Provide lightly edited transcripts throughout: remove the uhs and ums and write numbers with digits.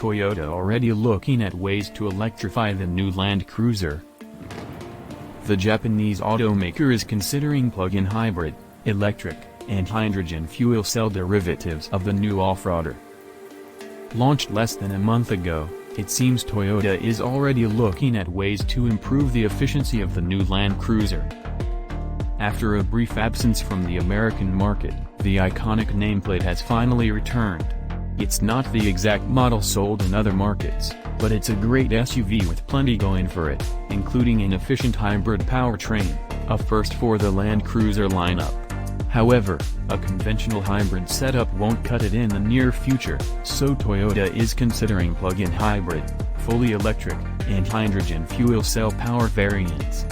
Toyota already looking at ways to electrify the new Land Cruiser? The Japanese automaker is considering plug-in hybrid, electric, and hydrogen fuel cell derivatives of the new off-roader. Launched less than a month ago, it seems Toyota is already looking at ways to improve the efficiency of the new Land Cruiser. After a brief absence from the American market, the iconic nameplate has finally returned. It's not the exact model sold in other markets, but it's a great SUV with plenty going for it, including an efficient hybrid powertrain, a first for the Land Cruiser lineup. However, a conventional hybrid setup won't cut it in the near future, so Toyota is considering plug-in hybrid, fully electric, and hydrogen fuel cell power variants.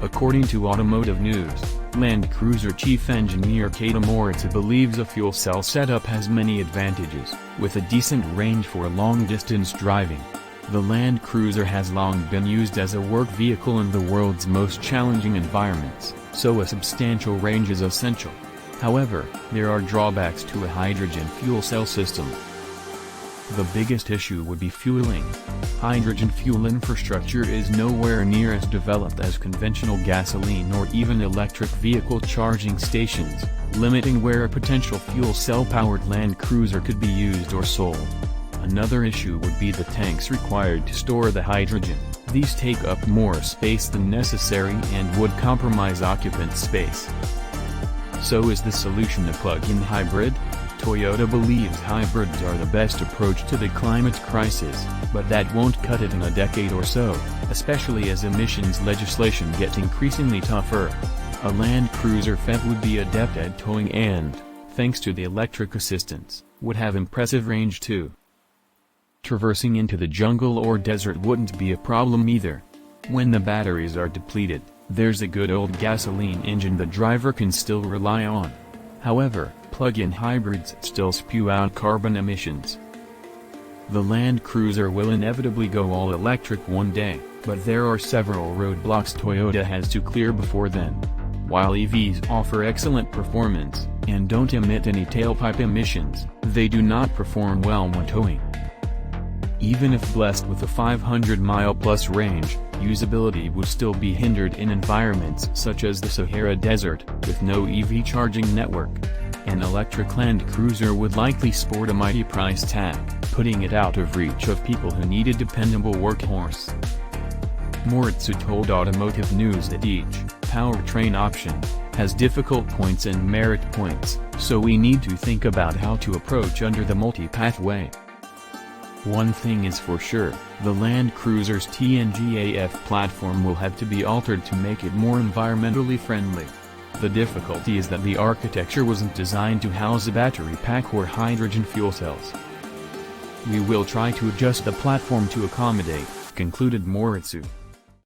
According to Automotive News, Land Cruiser chief engineer Keita Moritz believes a fuel cell setup has many advantages, with a decent range for long-distance driving. The Land Cruiser has long been used as a work vehicle in the world's most challenging environments, so a substantial range is essential. However, there are drawbacks to a hydrogen fuel cell system. The biggest issue would be fueling. Hydrogen fuel infrastructure is nowhere near as developed as conventional gasoline or even electric vehicle charging stations, limiting where a potential fuel cell-powered Land Cruiser could be used or sold. Another issue would be the tanks required to store the hydrogen. These take up more space than necessary and would compromise occupant space. So is the solution a plug-in hybrid? Toyota believes hybrids are the best approach to the climate crisis, but that won't cut it in a decade or so, especially as emissions legislation gets increasingly tougher. A Land Cruiser FEV would be adept at towing and, thanks to the electric assistance, would have impressive range too. Traversing into the jungle or desert wouldn't be a problem either. When the batteries are depleted, there's a good old gasoline engine the driver can still rely on. However, plug-in hybrids still spew out carbon emissions. The Land Cruiser will inevitably go all electric one day, but there are several roadblocks Toyota has to clear before then. While EVs offer excellent performance, and don't emit any tailpipe emissions, they do not perform well when towing. Even if blessed with a 500-mile-plus range, usability would still be hindered in environments such as the Sahara Desert, with no EV charging network. An electric Land Cruiser would likely sport a mighty price tag, putting it out of reach of people who need a dependable workhorse. Moritz told Automotive News that each powertrain option has difficult points and merit points, so we need to think about how to approach under the multi-pathway. One thing is for sure, the Land Cruiser's TNGAF platform will have to be altered to make it more environmentally friendly. The difficulty is that the architecture wasn't designed to house a battery pack or hydrogen fuel cells. We will try to adjust the platform to accommodate, concluded Moritz.